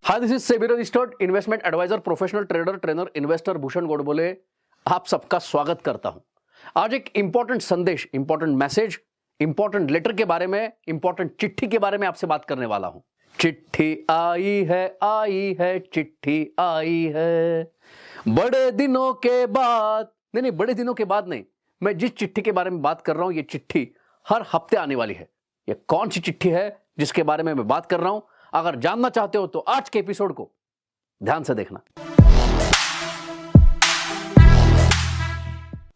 Hi, this is SEBI registered investment advisor, professional trader, trainer, investor Bhushan Godbole आप सबका स्वागत करता हूं। आज एक इंपॉर्टेंट संदेश, इंपॉर्टेंट मैसेज, इंपॉर्टेंट लेटर के बारे में, इंपॉर्टेंट चिट्ठी के बारे में आपसे बात करने वाला हूं। चिट्ठी आई है, चिट्ठी आई है बड़े दिनों के बाद। नहीं, बड़े दिनों के बाद नहीं, मैं जिस चिट्ठी के बारे में बात कर रहा हूं, ये चिट्ठी हर हफ्ते आने वाली है। ये कौन सी चिट्ठी है जिसके बारे में मैं बात कर रहा हूं? अगर जानना चाहते हो तो आज के एपिसोड को ध्यान से देखना।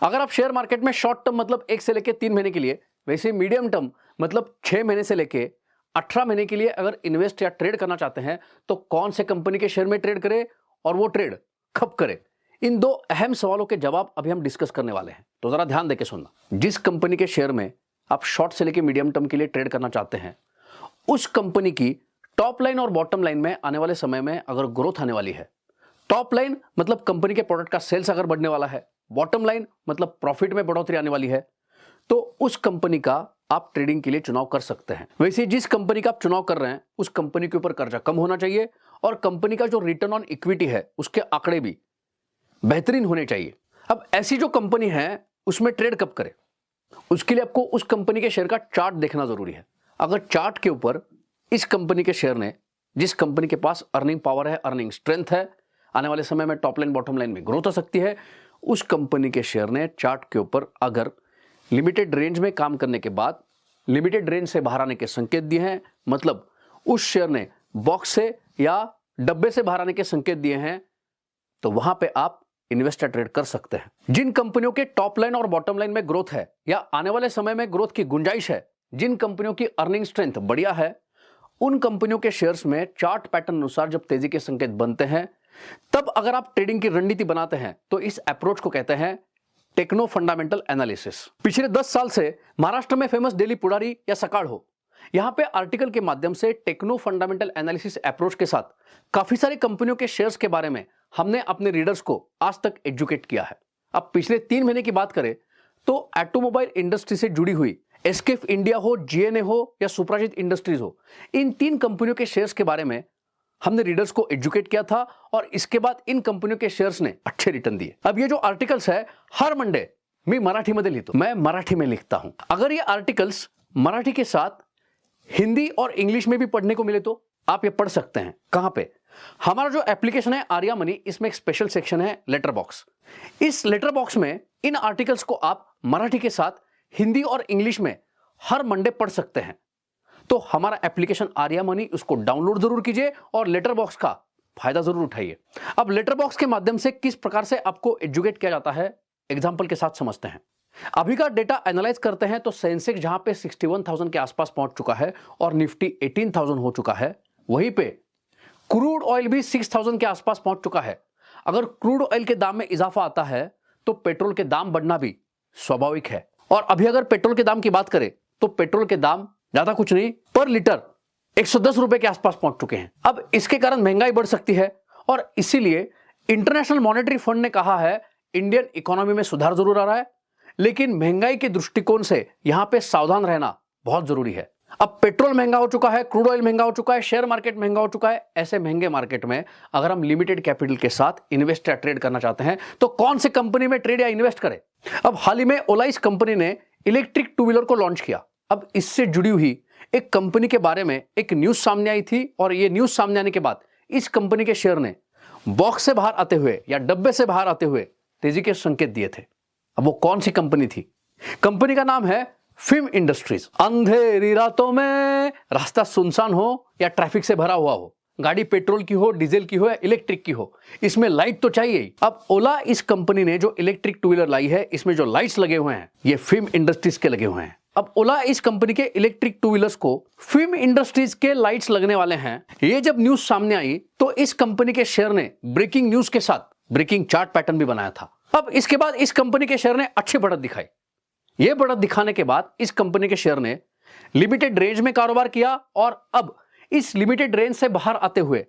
अगर आप शेयर मार्केट में शॉर्ट टर्म मतलब 1 से लेके 3 महीने के लिए, वैसे मीडियम टर्म मतलब 6 महीने से लेके 18 महीने के लिए अगर इन्वेस्ट या ट्रेड करना चाहते हैं तो कौन से कंपनी के शेयर में ट्रेड करें और वो ट्रेड कब करें, इन दो अहम सवालों के जवाब अभी हम डिस्कस करने वाले हैं। तो जरा ध्यान देके सुनना। जिस कंपनी के शेयर में आप शॉर्ट से लेके मीडियम टर्म के लिए ट्रेड करना चाहते हैं, उस कंपनी की टॉप लाइन और बॉटम लाइन में आने वाले समय में अगर ग्रोथ आने वाली है, टॉप लाइन मतलब कंपनी के प्रोडक्ट का सेल्स अगर बढ़ने वाला है, बॉटम लाइन मतलब प्रॉफिट में बढ़ोतरी आने वाली है, तो उस कंपनी का आप ट्रेडिंग के लिए चुनाव कर सकते हैं। वैसे जिस कंपनी का आप चुनाव कर रहे हैं उस कंपनी के ऊपर कर्जा कम होना चाहिए और कंपनी का जो रिटर्न ऑन इक्विटी है उसके आंकड़े भी बेहतरीन होने चाहिए। अब ऐसी जो कंपनी है उसमें ट्रेड कब करें, उसके लिए आपको उस कंपनी के शेयर का चार्ट देखना जरूरी है। अगर चार्ट के ऊपर इस कंपनी के शेयर ने, जिस कंपनी के पास अर्निंग पावर है, अर्निंग स्ट्रेंथ है, आने वाले समय में टॉप लाइन बॉटम लाइन में ग्रोथ हो सकती है, उस कंपनी के शेयर ने चार्ट के ऊपर अगर लिमिटेड रेंज में काम करने के बाद लिमिटेड रेंज से बाहर आने के संकेत दिए हैं, मतलब उस शेयर ने बॉक्स से या डब्बे से बाहर आने के संकेत दिए हैं, तो वहां पे आप इन्वेस्ट या ट्रेड कर सकते हैं। जिन कंपनियों के टॉप लाइन और बॉटम लाइन में ग्रोथ है या आने वाले समय में ग्रोथ की गुंजाइश है, जिन कंपनियों की अर्निंग स्ट्रेंथ बढ़िया है, उन कंपनियों के शेयर्स में चार्ट पैटर्न अनुसार जब तेजी के संकेत बनते हैं, तब अगर आप ट्रेडिंग की रणनीति बनाते हैं तो इस अप्रोच को कहते हैं टेक्नो फंडामेंटल एनालिसिस। पिछले 10 साल से महाराष्ट्र में फेमस डेली पुडारी या सकाळ हो, यहां पे आर्टिकल के माध्यम से टेक्नो फंडामेंटल एनालिसिस अप्रोच के साथ काफी सारी कंपनियों के शेयर्स के बारे में हमने अपने रीडर्स को आज तक एजुकेट किया है। अब पिछले 3 महीने की बात करें तो ऑटोमोबाइल इंडस्ट्री से जुड़ी हुई एसकेएफ इंडिया हो, जीएनए हो या सुप्राजित इंडस्ट्रीज हो, इन 3 कंपनियों के शेयर्स के बारे में हमने रीडर्स को एजुकेट किया था और इसके बाद इन कंपनियों के शेयर्स ने अच्छे रिटर्न दिए। अब ये जो आर्टिकल्स है हर मंडे मी मराठीमध्ये लिहितो, मैं मराठी में लिखता हूं। अगर ये आर्टिकल्स मराठी के साथ हिंदी और इंग्लिश में भी पढ़ने को मिले तो आप ये पढ़ सकते हैं। कहां पे? हमारा जो एप्लीकेशन है आर्या मनी, इसमें एक स्पेशल सेक्शन है लेटर बॉक्स। इस लेटर बॉक्स में इन आर्टिकल्स को आप मराठी के साथ हिंदी और इंग्लिश में हर मंडे पढ़ सकते हैं। तो हमारा एप्लीकेशन आर्या मनी, उसको डाउनलोड जरूर कीजिए और लेटर बॉक्स का फायदा जरूर उठाइए। अब लेटर बॉक्स के माध्यम से किस प्रकार से आपको एजुकेट किया जाता है, एग्जांपल के साथ समझते हैं। अभी का डेटा एनालाइज करते हैं तो सेंसेक्स जहां पे 61,000 के आसपास पहुंच चुका है और निफ्टी 18,000 हो चुका है, वहीं पे क्रूड ऑयल भी 6,000 के आसपास पहुंच चुका है। अगर क्रूड ऑयल के दाम में इजाफा आता है तो पेट्रोल के दाम बढ़ना भी स्वाभाविक है। और अभी अगर पेट्रोल के दाम की बात करें तो पेट्रोल के दाम ज्यादा कुछ नहीं, पर लीटर 110 रुपए के आसपास पहुंच चुके हैं। अब इसके कारण महंगाई बढ़ सकती है और इसीलिए इंटरनेशनल मॉनेटरी फंड ने कहा है इंडियन इकोनॉमी में सुधार जरूर आ रहा है, लेकिन महंगाई के दृष्टिकोण से यहां पे सावधान रहना बहुत जरूरी है। अब पेट्रोल महंगा हो चुका है, क्रूड ऑयल महंगा हो चुका है, शेयर मार्केट महंगा हो चुका है। ऐसे महंगे मार्केट में अगर हम लिमिटेड कैपिटल के साथ इन्वेस्ट या ट्रेड करना चाहते हैं तो कौन से कंपनी में ट्रेड या इन्वेस्ट करें? अब हाल ही में ओला इस कंपनी ने इलेक्ट्रिक 2 व्हीलर को लॉन्च किया। अब इससे जुड़ी हुई एक कंपनी के बारे में एक न्यूज सामने आई थी और यह न्यूज सामने आने के बाद इस कंपनी के शेयर ने बॉक्स से बाहर आते हुए या डब्बे से बाहर आते हुए तेजी के संकेत दिए थे। अब वो कौन सी कंपनी थी? कंपनी का नाम है फिम इंडस्ट्रीज। अंधेरी रातों में रास्ता सुनसान हो या ट्रैफिक से भरा हुआ हो, गाड़ी पेट्रोल की हो, डीजल की हो या इलेक्ट्रिक की हो, इसमें लाइट तो चाहिए ही। अब ओला इस कंपनी ने जो इलेक्ट्रिक 2 व्हीलर लाई है, इसमें जो लाइट्स लगे हुए हैं ये फिम इंडस्ट्रीज के लगे हुए हैं। अब ओला इस कंपनी के इलेक्ट्रिक 2 व्हीलर्स को फिम इंडस्ट्रीज के लाइट्स लगने वाले हैं। ये जब न्यूज सामने आई तो इस कंपनी के शेयर ने ब्रेकिंग न्यूज के साथ ब्रेकिंग चार्ट पैटर्न भी बनाया था। अब इसके बाद इस कंपनी के शेयर ने अच्छी बढ़त दिखाई। यह बढ़त दिखाने के बाद इस कंपनी के शेयर ने लिमिटेड रेंज में कारोबार किया और अब इस लिमिटेड रेंज से बाहर आते हुए,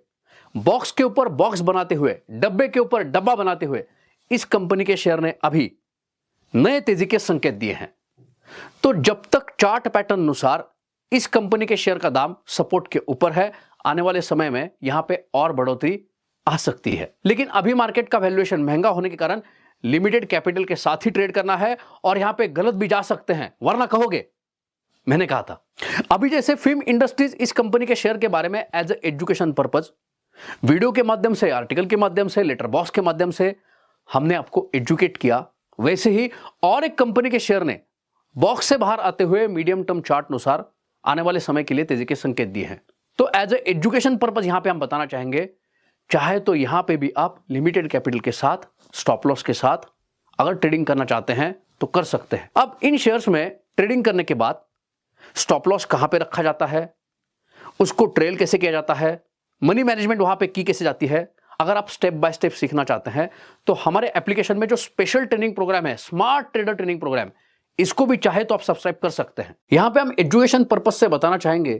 बॉक्स के ऊपर बॉक्स बनाते हुए, डब्बे के ऊपर डब्बा बनाते हुए इस कंपनी के शेयर ने अभी नए तेजी के संकेत दिए हैं। तो जब तक चार्ट पैटर्न अनुसार इस कंपनी के शेयर का दाम सपोर्ट के ऊपर है, आने वाले समय में यहां पे और बढ़ोतरी आ सकती है। लेकिन अभी मार्केट का वैल्यूएशन महंगा होने के कारण लिमिटेड कैपिटल के साथ ही ट्रेड करना है और यहां पे गलत भी जा सकते हैं, वरना कहोगे मैंने कहा था। अभी जैसे फिल्म इंडस्ट्रीज इस कंपनी के शेयर के बारे में as a education purpose video के माध्यम से, आर्टिकल के माध्यम से, लेटर बॉक्स के माध्यम से हमने आपको एजुकेट किया, वैसे ही और एक कंपनी के शेयर ने बॉक्स से बाहर आते हुए मीडियम टर्म चार्ट अनुसार आने वाले समय के लिए तेजी के संकेत दिए हैं। तो एज ए एजुकेशन पर्पज यहां पे हम बताना चाहेंगे, चाहे तो यहां पे भी आप लिमिटेड कैपिटल के साथ, स्टॉप लॉस के साथ अगर ट्रेडिंग करना चाहते हैं तो कर सकते हैं। अब इन शेयर्स में ट्रेडिंग करने के बाद स्टॉप लॉस कहां पे रखा जाता है, उसको ट्रेल कैसे किया जाता है, मनी मैनेजमेंट वहां पे की कैसे जाती है, अगर आप स्टेप बाय स्टेप सीखना चाहते हैं तो हमारे एप्लीकेशन में जो स्पेशल ट्रेनिंग प्रोग्राम है, स्मार्ट ट्रेडर ट्रेनिंग प्रोग्राम, इसको भी चाहे तो आप सब्सक्राइब कर सकते हैं। यहां पे हम एजुकेशन पर्पस से बताना चाहेंगे,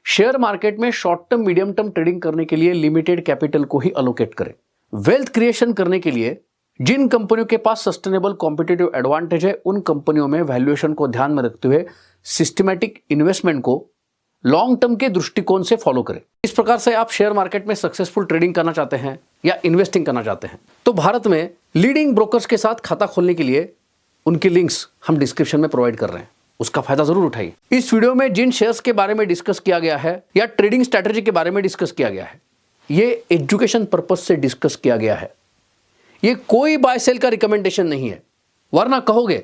शेयर मार्केट में short term, medium term trading करने के लिए लिमिटेड कैपिटल को ही अलोकेट करें। वेल्थ क्रिएशन करने के लिए जिन कंपनियों के पास सस्टेनेबल कॉम्पिटिटिव एडवांटेज है, उन कंपनियों में वैल्यूएशन को ध्यान में रखते हुए सिस्टमैटिक इन्वेस्टमेंट को लॉन्ग टर्म के दृष्टिकोण से फॉलो करें। इस प्रकार से आप शेयर मार्केट में सक्सेसफुल ट्रेडिंग करना चाहते हैं या इन्वेस्टिंग करना चाहते हैं तो भारत में लीडिंग ब्रोकर्स के साथ खाता खोलने के लिए उनकी लिंक्स हम डिस्क्रिप्शन में प्रोवाइड कर रहे हैं, उसका फायदा जरूर उठाइए। इस वीडियो में जिन शेयर्स के बारे में डिस्कस किया गया है या ट्रेडिंग स्ट्रैटेजी के बारे में डिस्कस किया गया है, ये एजुकेशन पर्पस से डिस्कस किया गया है, ये कोई बाय सेल का रिकमेंडेशन नहीं है, वरना कहोगे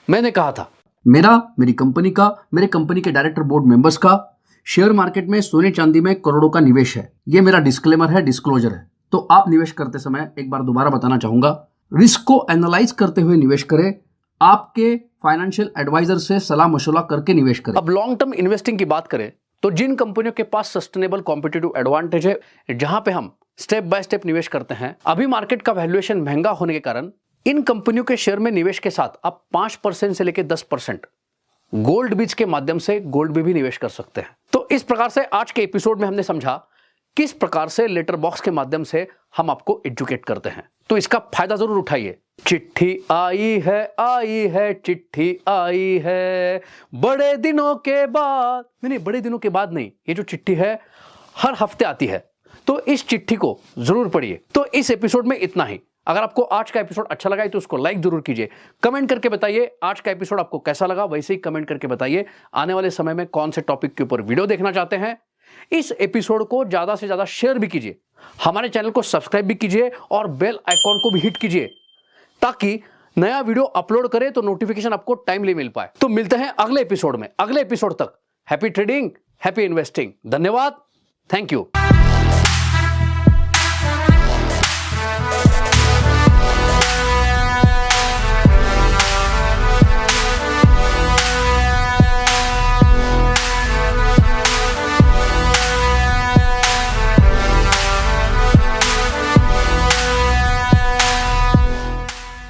मैंने कहा था। मेरा, मेरी कंपनी का, मेरे कंपनी के डायरेक्टर बोर्ड मेंबर्स का शेयर मार्केट में सोने चांदी में करोड़ों का निवेश है, ये मेरा डिस्क्लेमर है, डिस्क्लोजर है। तो आप निवेश करते समय एक बार दोबारा बताना चाहूंगा, रिस्क को एनालाइज करते हुए निवेश करें, आपके फाइनेंशियल एडवाइजर से सलाह मशवरा करके निवेश करें। अब लॉन्ग टर्म इन्वेस्टिंग की बात करें तो जिन कंपनियों के पास सस्टेनेबल कॉम्पिटिटिव एडवांटेज है, जहां पे हम स्टेप बाय स्टेप निवेश करते हैं, अभी मार्केट का वैल्यूएशन महंगा होने के कारण इन कंपनियों के शेयर में निवेश के साथ आप 5% से लेकर 10% गोल्ड बीज के माध्यम से गोल्ड में भी निवेश कर सकते हैं। तो इस प्रकार से आज के एपिसोड में हमने समझा किस प्रकार से लेटर बॉक्स के माध्यम से हम आपको एजुकेट करते हैं, तो इसका फायदा जरूर उठाइए। चिट्ठी आई है चिट्ठी आई है बड़े दिनों के बाद, नहीं बड़े दिनों के बाद नहीं, ये जो चिट्ठी है हर हफ्ते आती है, तो इस चिट्ठी को जरूर पढ़िए। तो इस एपिसोड में इतना ही। अगर आपको आज का एपिसोड अच्छा लगा है तो उसको लाइक जरूर कीजिए, कमेंट करके बताइए आज का एपिसोड आपको कैसा लगा, वैसे ही कमेंट करके बताइए आने वाले समय में कौन से टॉपिक के ऊपर वीडियो देखना चाहते हैं। इस एपिसोड को ज्यादा से ज्यादा शेयर भी कीजिए, हमारे चैनल को सब्सक्राइब भी कीजिए और बेल आइकॉन को भी हिट कीजिए, ताकि नया वीडियो अपलोड करें तो नोटिफिकेशन आपको टाइमली मिल पाए। तो मिलते हैं अगले एपिसोड में। अगले एपिसोड तक हैप्पी ट्रेडिंग, हैप्पी इन्वेस्टिंग। धन्यवाद, थैंक यू।